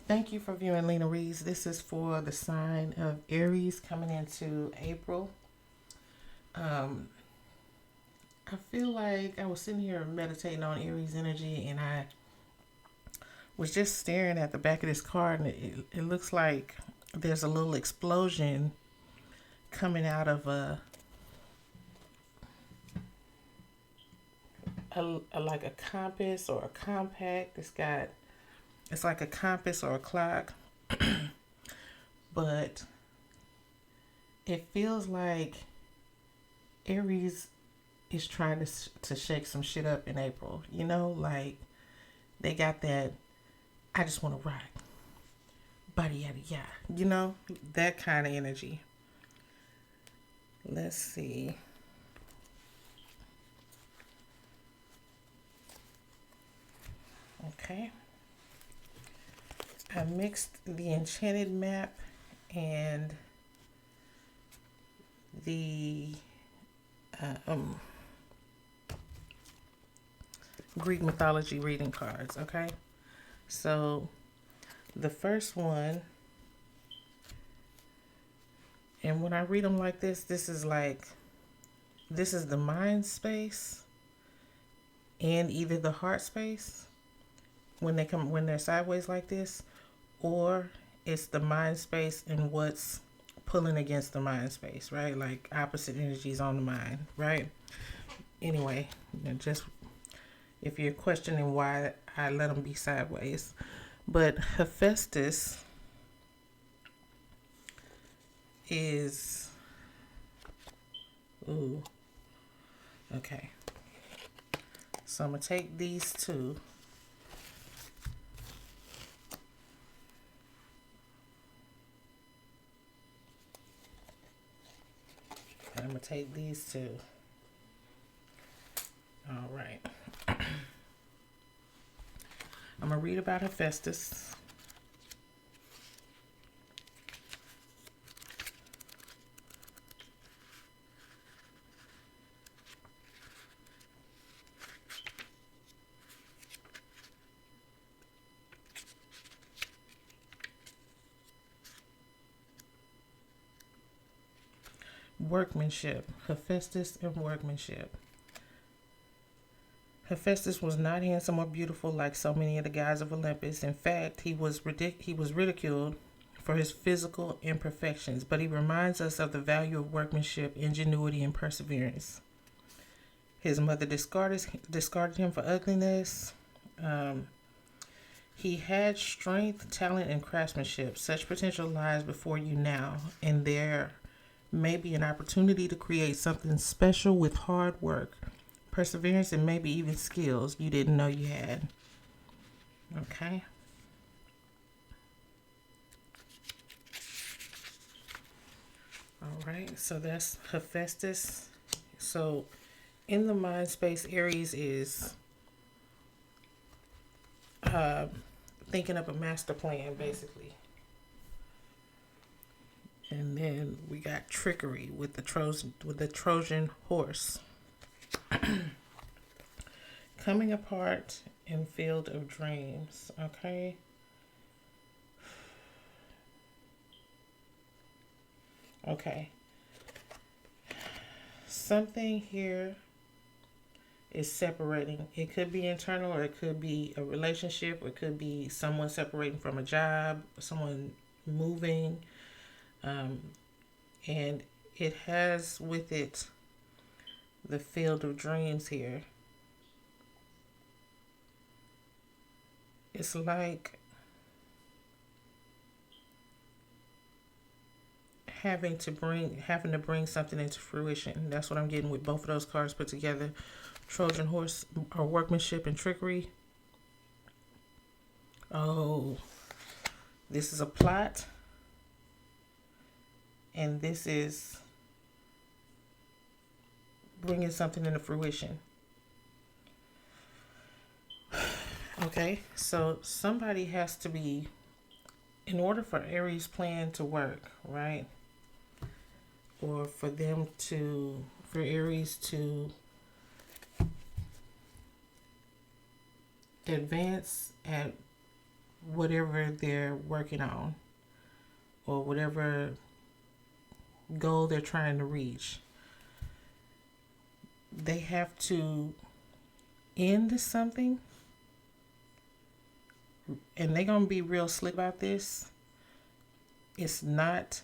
Thank you for viewing Lena Reads. This is for the sign of Aries coming into April. Um, I feel like I was sitting here meditating on Aries energy, and I was just staring at the back of this card, and it looks like there's a little explosion coming out of like a compass or a compact. It's like a compass or a clock, but it feels like Aries is trying to shake some shit up in April. You know, like they got that. I just want to rock, body yada yada. You know, that kind of energy. Let's see. Okay. I mixed the enchanted map and the um, Greek mythology reading cards. Okay. So the first one, and when I read them like this is the mind space and either the heart space when they're sideways like this, or it's the mind space and what's pulling against the mind space, right? Like opposite energies on the mind, right? Anyway, just if you're questioning why I let them be sideways. But Hephaestus is, ooh, okay. So I'm going to take these two. And I'm going to take these two. All right. I'm going to read about Hephaestus. Workmanship. Hephaestus and workmanship. Hephaestus was not handsome or beautiful like so many of the gods of Olympus. In fact, he was ridiculed for his physical imperfections, but he reminds us of the value of workmanship, ingenuity, and perseverance. His mother discarded him for ugliness. He had strength, talent, and craftsmanship. Such potential lies before you now, and there may be an opportunity to create something special with hard work, perseverance, and maybe even skills you didn't know you had. Okay. All right. So that's Hephaestus. So in the mind space, Aries is thinking up a master plan, basically. And then we got trickery with the Trojan horse. Coming apart in field of dreams. Okay. Okay. Something here is separating. It could be internal, or it could be a relationship, or it could be someone separating from a job, someone moving. And it has with it the field of dreams here. It's like having to bring something into fruition. That's what I'm getting with both of those cards put together. Trojan horse, or workmanship and trickery. Oh, this is a plot, and this is bringing something into fruition. Okay, so somebody has to be, in order for Aries' plan to work, right? Or for Aries to advance at whatever they're working on or whatever goal they're trying to reach. They have to end something, and they're going to be real slick about this. It's not,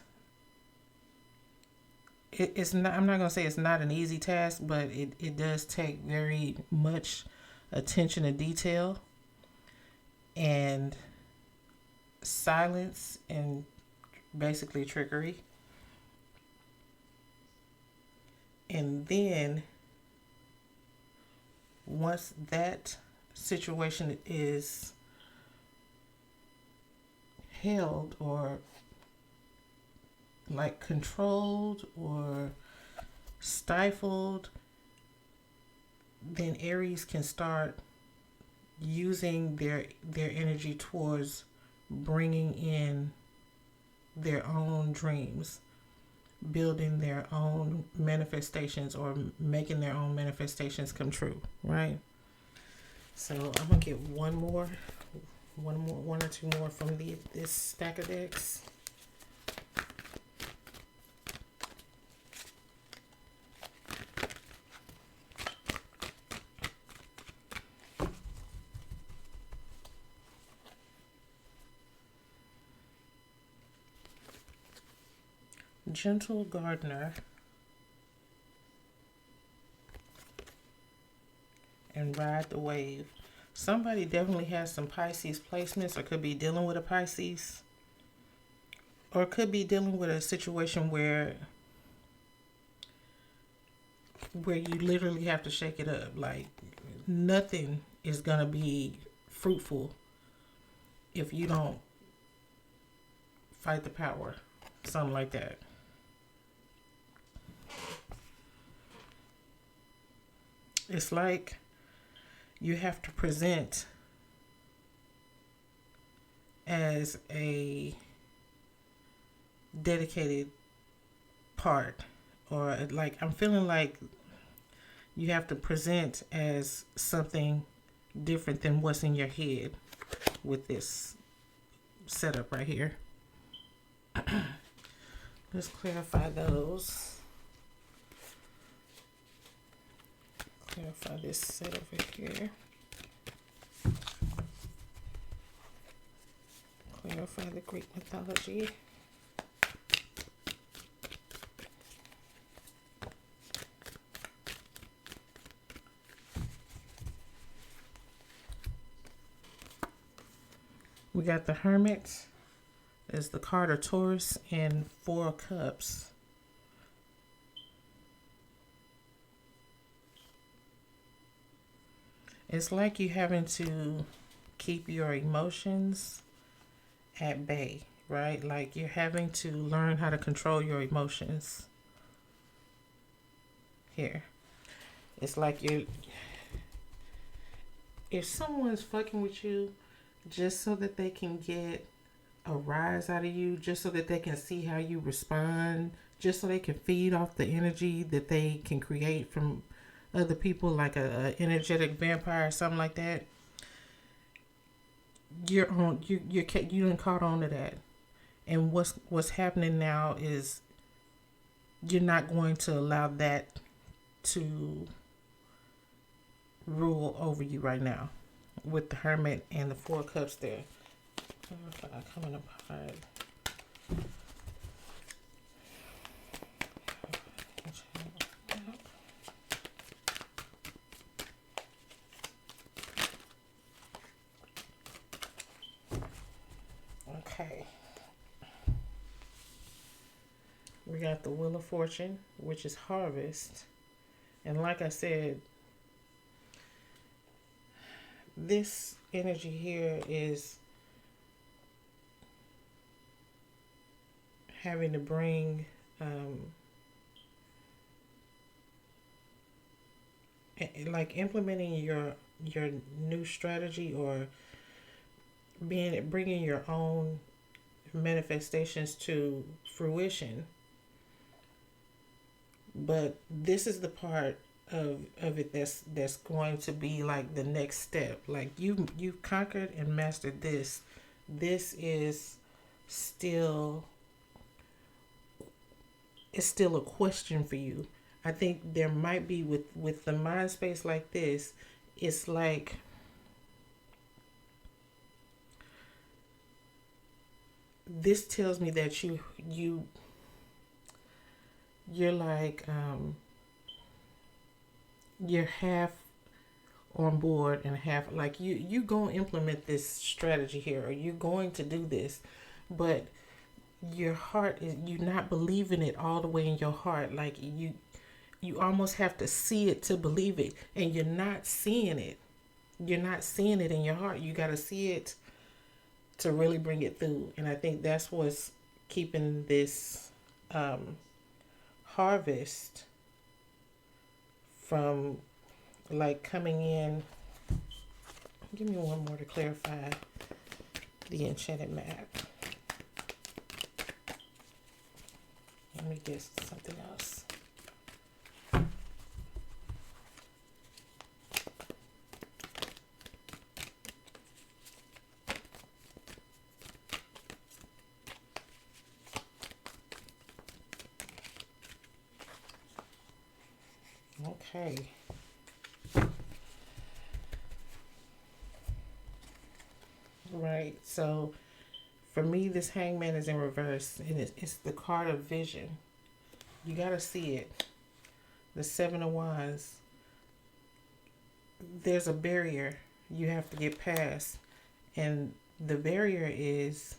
I'm not going to say it's not an easy task, but it does take very much attention to detail and silence and basically trickery. And then once that situation is held or like controlled or stifled, then Aries can start using their energy towards bringing in their own dreams, building their own manifestations, or making their own manifestations come true, right? So I'm gonna get one or two more from this stack of decks. Gentle Gardener and Ride the Wave. Somebody definitely has some Pisces placements, or could be dealing with a Pisces, or could be dealing with a situation where you literally have to shake it up. Like nothing is gonna be fruitful if you don't fight the power, something like that. It's like you have to present as a dedicated part, or like I'm feeling like you have to present as something different than what's in your head with this setup right here. Let's clarify those. Clarify this set over here. Clarify the Greek mythology. We got the Hermit as the card of Taurus and 4 of Cups. It's like you having to keep your emotions at bay, right? Like you're having to learn how to control your emotions. Here. It's like if someone's fucking with you just so that they can get a rise out of you, just so that they can see how you respond, just so they can feed off the energy that they can create from other people, like a energetic vampire or something like that. You done caught on to that, and what's happening now is you're not going to allow that to rule over you right now with the Hermit and the 4 of Cups there. Coming apart. Okay. We got the Wheel of Fortune, which is harvest. And like I said, this energy here is having to bring like implementing your new strategy, or bringing your own manifestations to fruition. But this is the part of it that's going to be like the next step. Like you conquered and mastered this. this is still, it's still a question for you. I think there might be with the mind space like this, it's like this tells me that you're like you're half on board and half like you gonna implement this strategy here, or you going to do this, but your heart is, you're not believing it all the way in your heart. Like you almost have to see it to believe it, and you're not seeing it. You're not seeing it in your heart. You got to see it to really bring it through. And I think that's what's keeping this harvest from like coming in. Give me one more to clarify the enchanted map. Let me get something else. Okay. Right. So for me, this hangman is in reverse, and it's the card of vision. You got to see it. The Seven of Wands. There's a barrier you have to get past, and the barrier is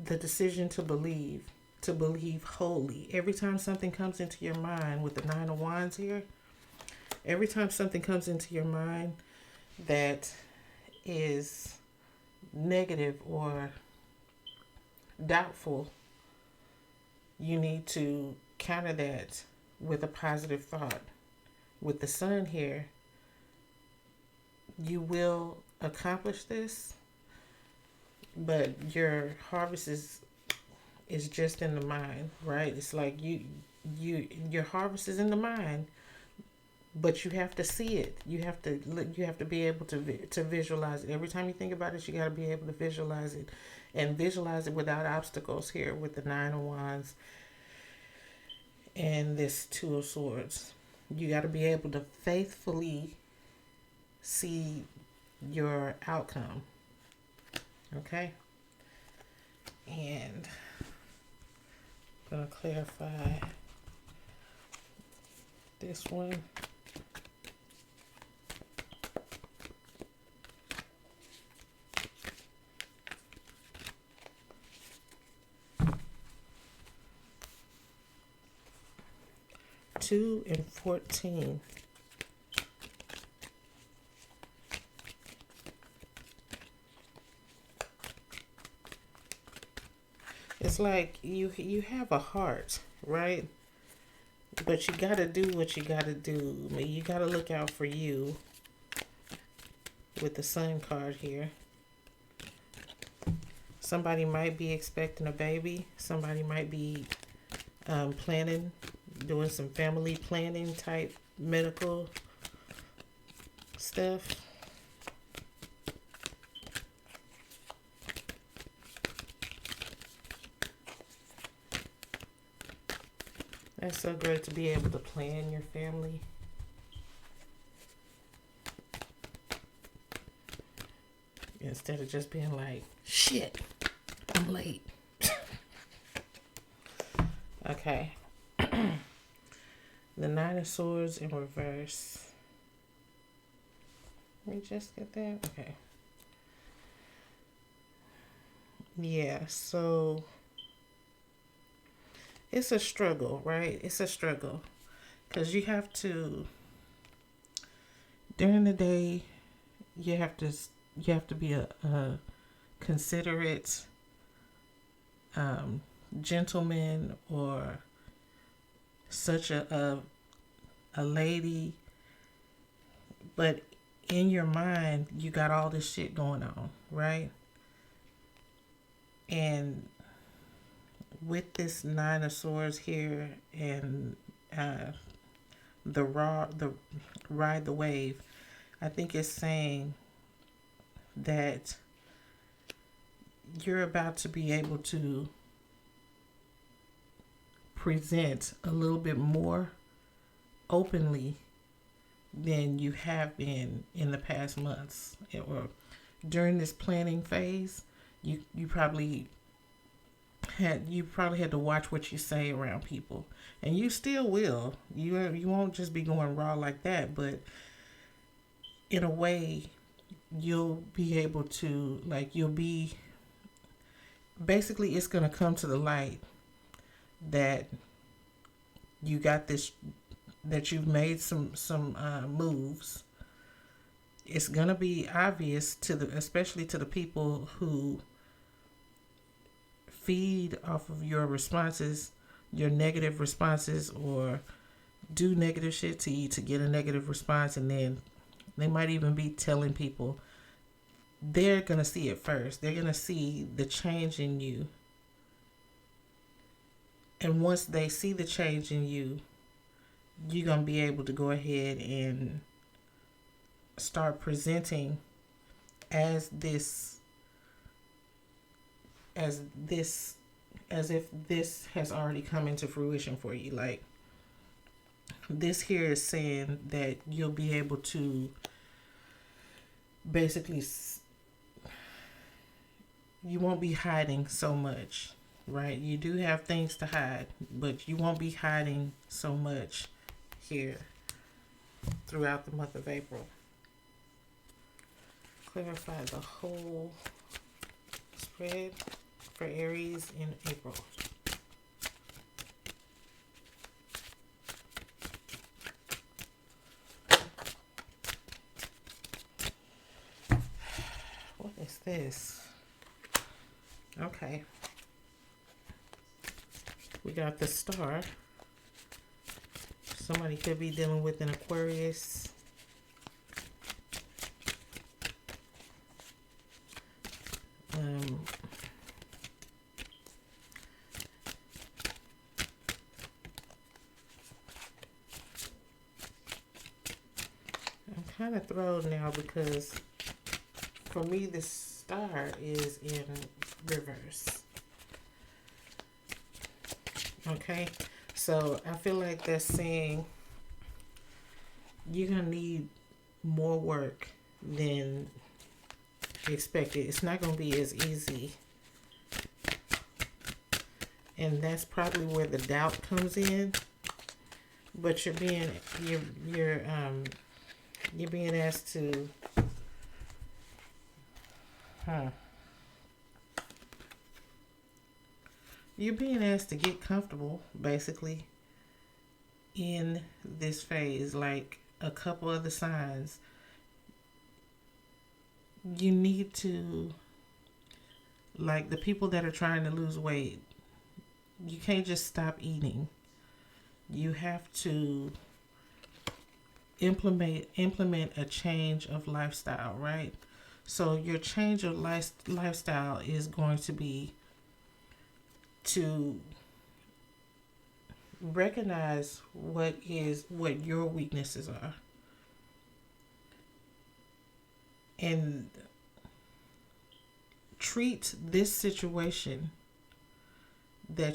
the decision to believe wholly. Every time something comes into your mind with the Nine of Wands here, every time something comes into your mind that is negative or doubtful, you need to counter that with a positive thought. With the Sun here, you will accomplish this, but your harvest is just in the mind, right? It's like your harvest is in the mind, but you have to see it. You have to be able to visualize it. Every time you think about it, you got to be able to visualize it, and visualize it without obstacles here with the Nine of Wands and this Two of Swords. You got to be able to faithfully see your outcome. Okay? And I'm going to clarify this one. Two and 14. It's like you have a heart, right? But you got to do what you got to do. I mean, you got to look out for you with the Sun card here. Somebody might be expecting a baby. Somebody might be planning, doing some family planning type medical stuff. That's so great to be able to plan your family. Instead of just being like, shit, I'm late. Okay. The Nine of Swords in reverse. Let me just get that. Okay. Yeah, so it's a struggle, right? It's a struggle. Because you have to, during the day, you have to be a considerate gentleman, or such a lady, but in your mind you got all this shit going on, right? And with this Nine of Swords here and the Ride the Wave, I think it's saying that you're about to be able to present a little bit more openly than you have been in the past months, or during this planning phase. You probably had to watch what you say around people, and you still will. You won't just be going raw like that, but in a way you'll be able to, like, you'll be, basically it's going to come to the light that you got this, that you've made some moves. It's going to be obvious to the, especially to the people who feed off of your responses, your negative responses, or do negative shit to you to get a negative response, and then they might even be telling people. They're going to see it first. They're going to see the change in you. And once they see the change in you, you're going to be able to go ahead and start presenting as if this has already come into fruition for you. Like, this here is saying that you'll be able to basically, you won't be hiding so much, right? You do have things to hide, but you won't be hiding so much here throughout the month of April. Clarify the whole spread for Aries in April. What is this? Okay. We got the Star. Somebody could be dealing with an Aquarius. I'm kind of thrown now because for me the Star is in reverse. Okay, so I feel like they're saying you're gonna need more work than expected. It's not gonna be as easy, and that's probably where the doubt comes in. But you're being asked to you're being asked to get comfortable, basically, in this phase. Like a couple of the signs, you need to, like the people that are trying to lose weight, you can't just stop eating. You have to implement a change of lifestyle, right? So your change of lifestyle is going to be to recognize what your weaknesses are, and treat this situation that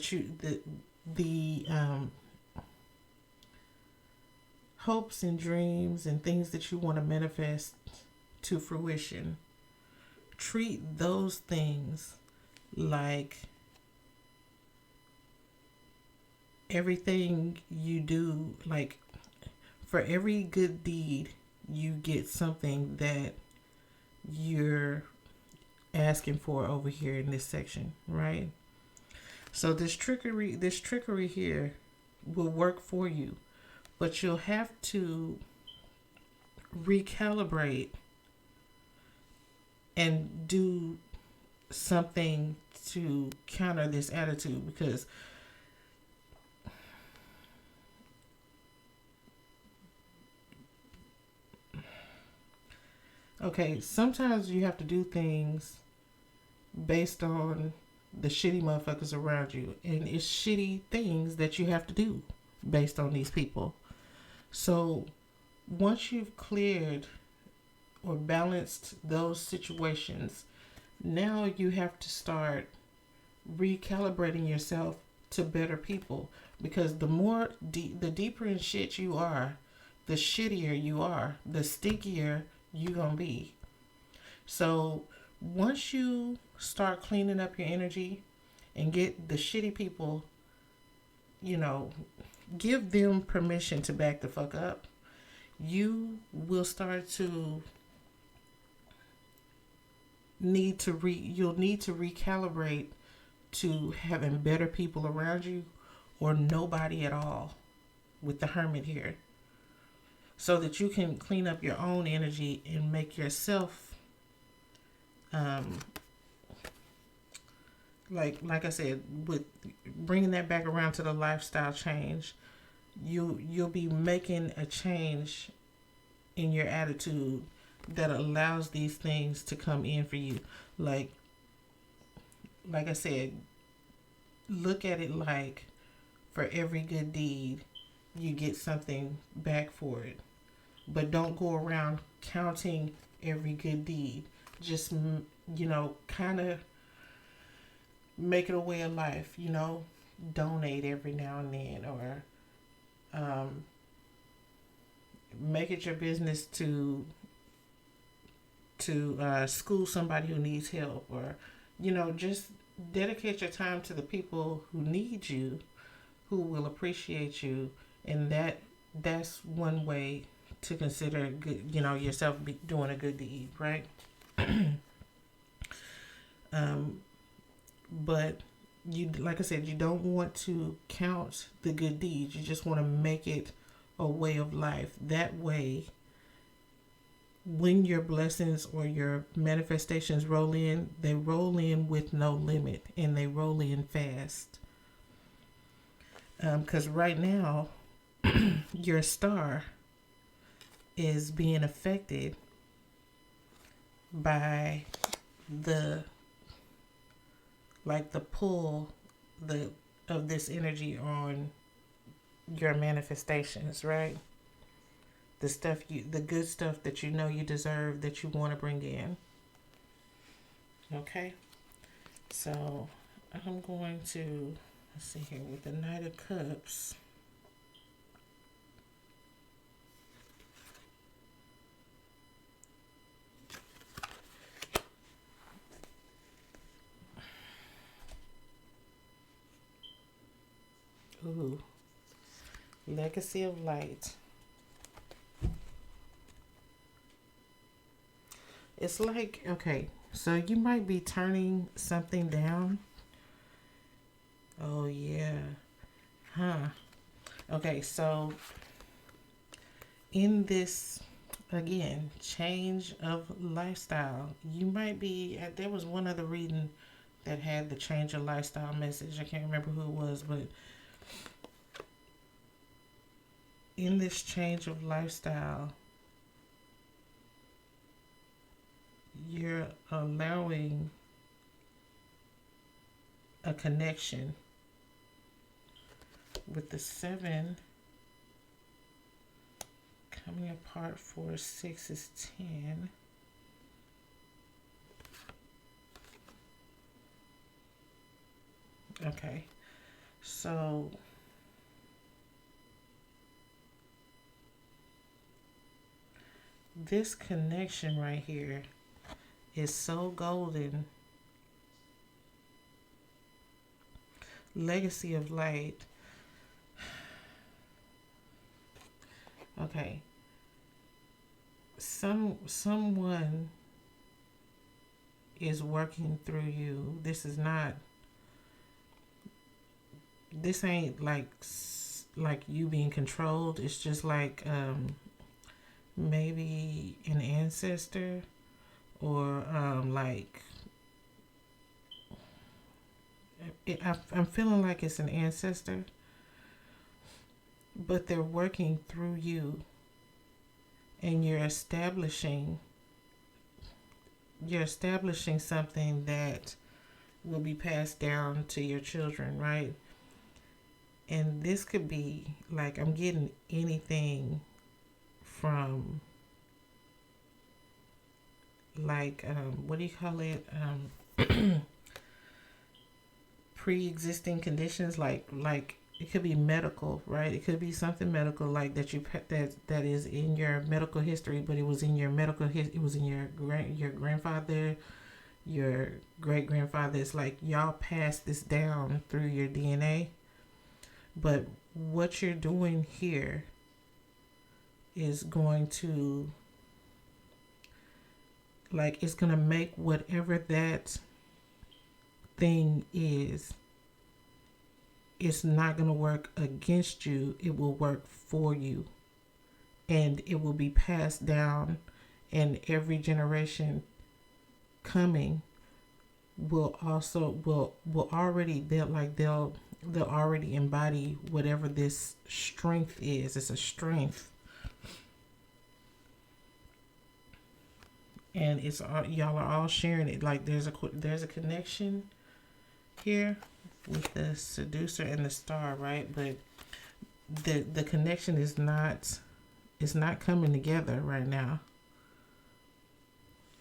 the hopes and dreams and things that you want to manifest to fruition. Treat those things like everything you do, like for every good deed you get something that you're asking for over here in this section, right? So this trickery here will work for you, but you'll have to recalibrate and do something to counter this attitude, because okay, sometimes you have to do things based on the shitty motherfuckers around you, and it's shitty things that you have to do based on these people. So once you've cleared or balanced those situations, now you have to start recalibrating yourself to better people, because the deeper in shit you are, the shittier you are, the stinkier you gonna be. So once you start cleaning up your energy and get the shitty people, you know, give them permission to back the fuck up, you will start to you'll need to recalibrate to having better people around you or nobody at all, with the hermit here, so that you can clean up your own energy and make yourself like I said, with bringing that back around to the lifestyle change, you'll be making a change in your attitude that allows these things to come in for you. Like I said, look at it like for every good deed, you get something back for it. But don't go around counting every good deed. Just, kind of make it a way of life, donate every now and then, or make it your business to school somebody who needs help, or just dedicate your time to the people who need you, who will appreciate you, and that's one way to consider good, yourself doing a good deed, right? But you, like I said, you don't want to count the good deeds. You just want to make it a way of life. That way, when your blessings or your manifestations roll in, they roll in with no limit, and they roll in fast. Because right now, your star is being affected by the pull of this energy on your manifestations, right? The good stuff that you know you deserve, that you want to bring in. Okay? So I'm going to, let's see here, with the Knight of Cups. Ooh. Legacy of Light. It's like, okay, so you might be turning something down. Oh, yeah. Huh. Okay, so in this, again, change of lifestyle, you might be, there was one other reading that had the change of lifestyle message. I can't remember who it was, but in this change of lifestyle, you're allowing a connection with the 7 coming apart. 4, 6 is 10. Okay, so this connection right here is so golden. Legacy of Light. Okay. Someone is working through you. This ain't like you being controlled. It's just like maybe an ancestor, or I'm feeling like it's an ancestor, but they're working through you, and you're establishing something that will be passed down to your children, right? And this could be like, I'm getting anything from like what do you call it? Pre-existing conditions, like it could be medical, right? It could be something medical, like that is in your medical history, but it was in your it was in your grandfather, your great grandfather. It's like y'all passed this down through your DNA. But what you're doing here is going to, like, it's going to make whatever that thing is, it's not going to work against you. It will work for you. And it will be passed down, and every generation coming will already, they'll already embody whatever this strength is. It's a strength. And it's all, y'all are all sharing it. Like there's a connection here with the seducer and the star, right? But the connection is not, it's not coming together right now.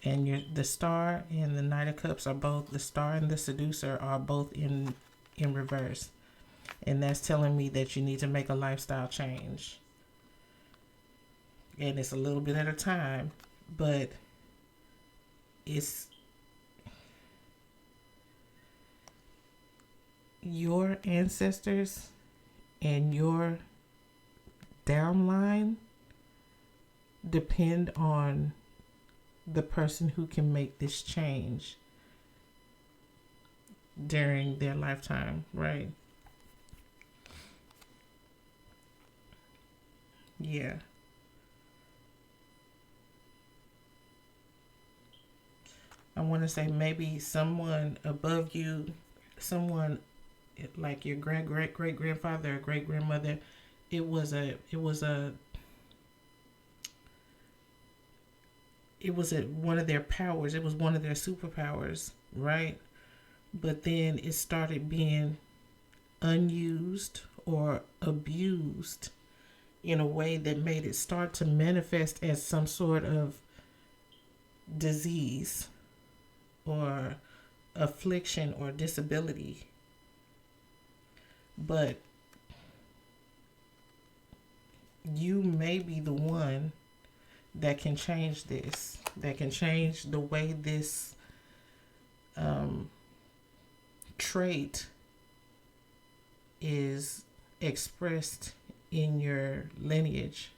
And the star and the Knight of Cups are both, the star and the seducer are both in reverse. And that's telling me that you need to make a lifestyle change. And it's a little bit at a time, but it's your ancestors and your downline depend on the person who can make this change during their lifetime, right? Yeah. I want to say maybe someone above you, someone like your great grandfather or great grandmother, it was one of their powers. It was one of their superpowers, right? But then it started being unused or abused in a way that made it start to manifest as some sort of disease or affliction or disability. But you may be the one that can change this, that can change the way this trait is expressed in your lineage.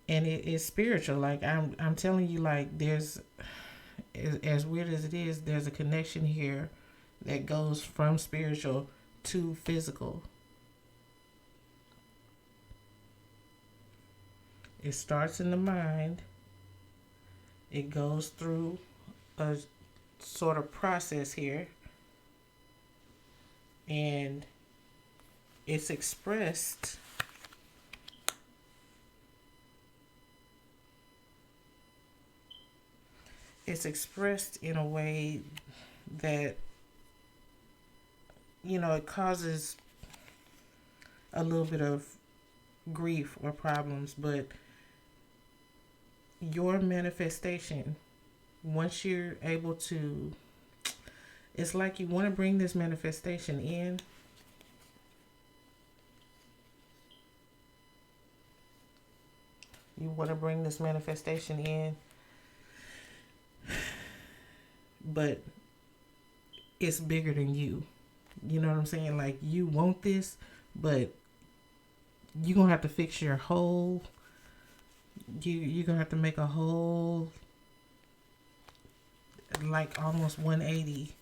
And it is spiritual. Like I'm telling you, like there's, as weird as it is, there's a connection here that goes from spiritual to physical. It starts in the mind. It goes through a sort of process here. And it's expressed in a way that, you know, it causes a little bit of grief or problems, but your manifestation, once you're able to, it's like you want to bring this manifestation in. You want to bring this manifestation in, but it's bigger than you. You know what I'm saying? Like you want this, but you're going to have to fix your whole, you're going to have to make a whole, like almost 180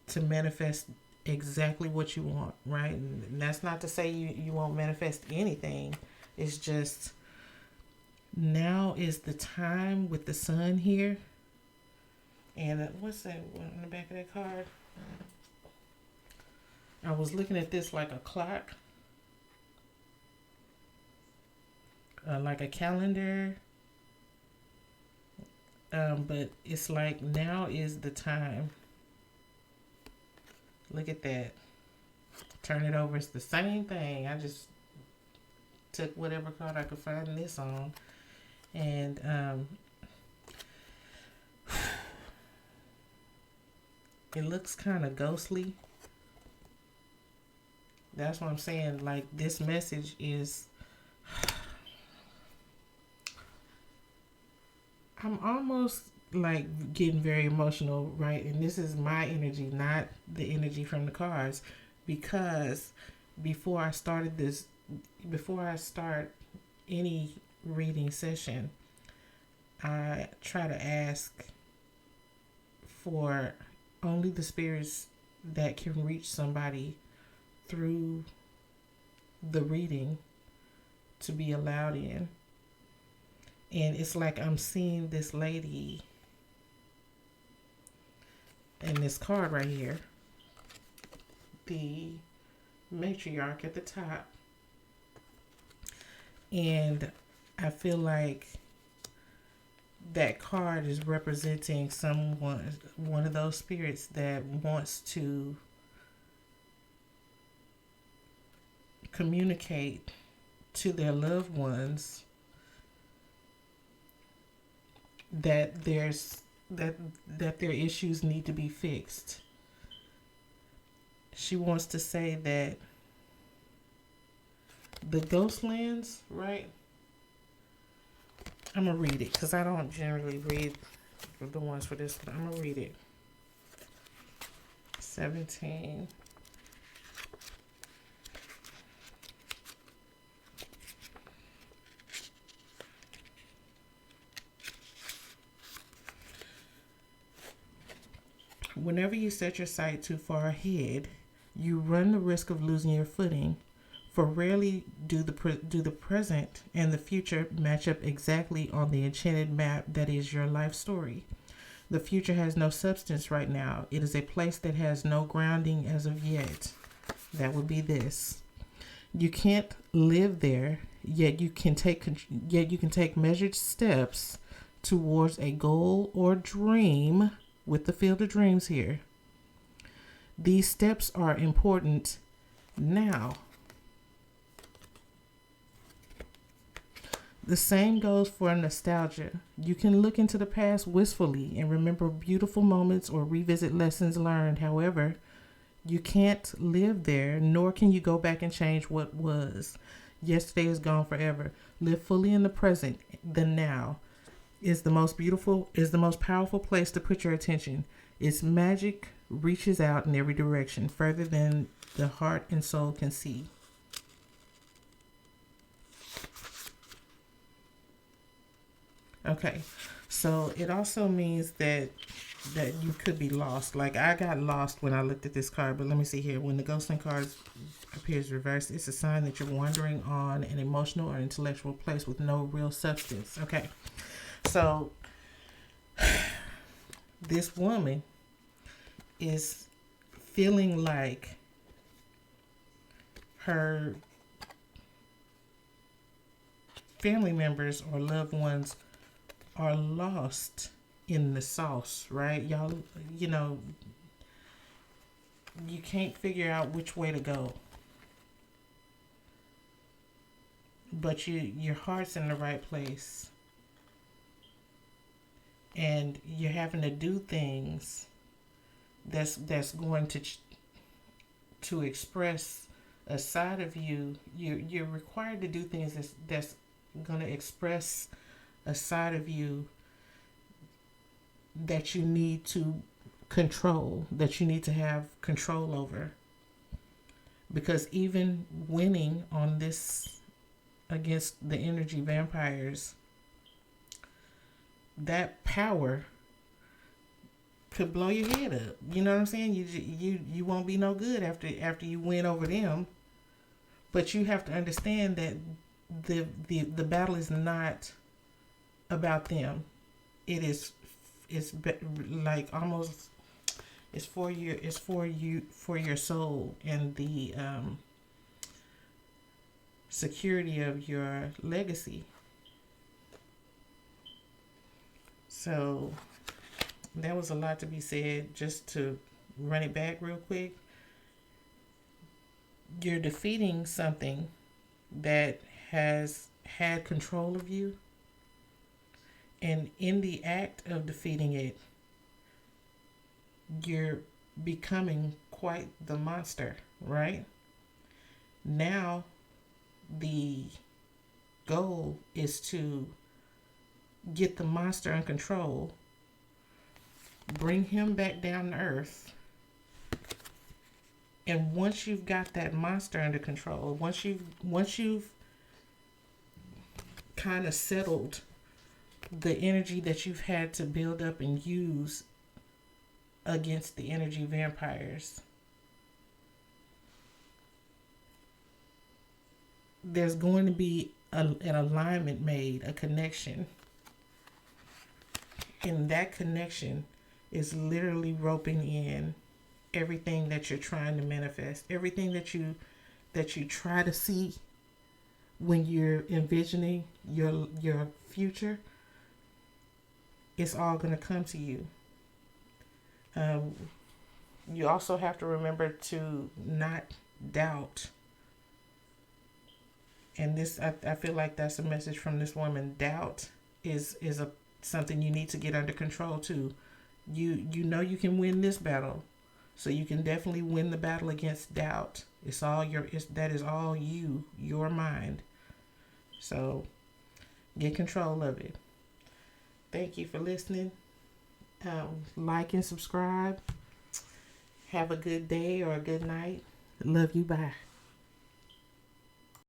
to manifest exactly what you want, right? And that's not to say you won't manifest anything. It's just now is the time with the sun here. And what's that on the back of that card? I was looking at this like a clock, like a calendar. But it's like now is the time. Look at that. Turn it over. It's the same thing. I just took whatever card I could find this on. And it looks kind of ghostly. That's what I'm saying. Like, this message is, I'm almost like getting very emotional, right? And this is my energy, not the energy from the cards, because before I started this, before I start any reading session, I try to ask for only the spirits that can reach somebody through the reading to be allowed in. And it's like I'm seeing this lady in this card right here, the matriarch at the top. And I feel like that card is representing one of those spirits that wants to communicate to their loved ones that their issues need to be fixed. She wants to say that the ghost lands, right? I'm gonna read it because I don't generally read the ones for this, but I'm gonna read it. 17. Whenever you set your sight too far ahead, you run the risk of losing your footing. For rarely do the present and the future match up exactly on the enchanted map that is your life story. The future has no substance right now. It is a place that has no grounding as of yet. That would be this. You can't live there, yet you can take measured steps towards a goal or dream, with the field of dreams here. These steps are important now. The same goes for nostalgia. You can look into the past wistfully and remember beautiful moments or revisit lessons learned. However, you can't live there, nor can you go back and change what was. Yesterday is gone forever. Live fully in the present. The now is the most powerful place to put your attention. Its magic reaches out in every direction, further than the heart and soul can see. Okay, so it also means that you could be lost. Like, I got lost when I looked at this card, but let me see here. When the ghostling card appears reversed, it's a sign that you're wandering on an emotional or intellectual place with no real substance. Okay, so this woman is feeling like her family members or loved ones are lost in the sauce, right? Y'all, you know, you can't figure out which way to go. But your heart's in the right place. And you're having to do things that's going to express a side of you. You're required to do things that's going to express a side of you that you need to control, that you need to have control over. Because even winning on this against the energy vampires, that power could blow your head up. You know what I'm saying? You won't be no good after you win over them. But you have to understand that the battle is not about them. It's like almost it's for your soul and the security of your legacy. So that was a lot to be said. Just to run it back real quick, you're defeating something that has had control of you, And in the act of defeating it, you're becoming quite the monster, right? Now, the goal is to get the monster in control, bring him back down to earth. And once you've got that monster under control, once you've kind of settled the energy that you've had to build up and use against the energy vampires, there's going to be an alignment made, a connection. And that connection is literally roping in everything that you're trying to manifest, everything that you try to see when you're envisioning your future. It's all going to come to you. You also have to remember to not doubt. And this, I feel like that's a message from this woman. Doubt is something you need to get under control too. You know you can win this battle, so you can definitely win the battle against doubt. That is all your mind. So get control of it. Thank you for listening. Like and subscribe. Have a good day or a good night. Love you. Bye.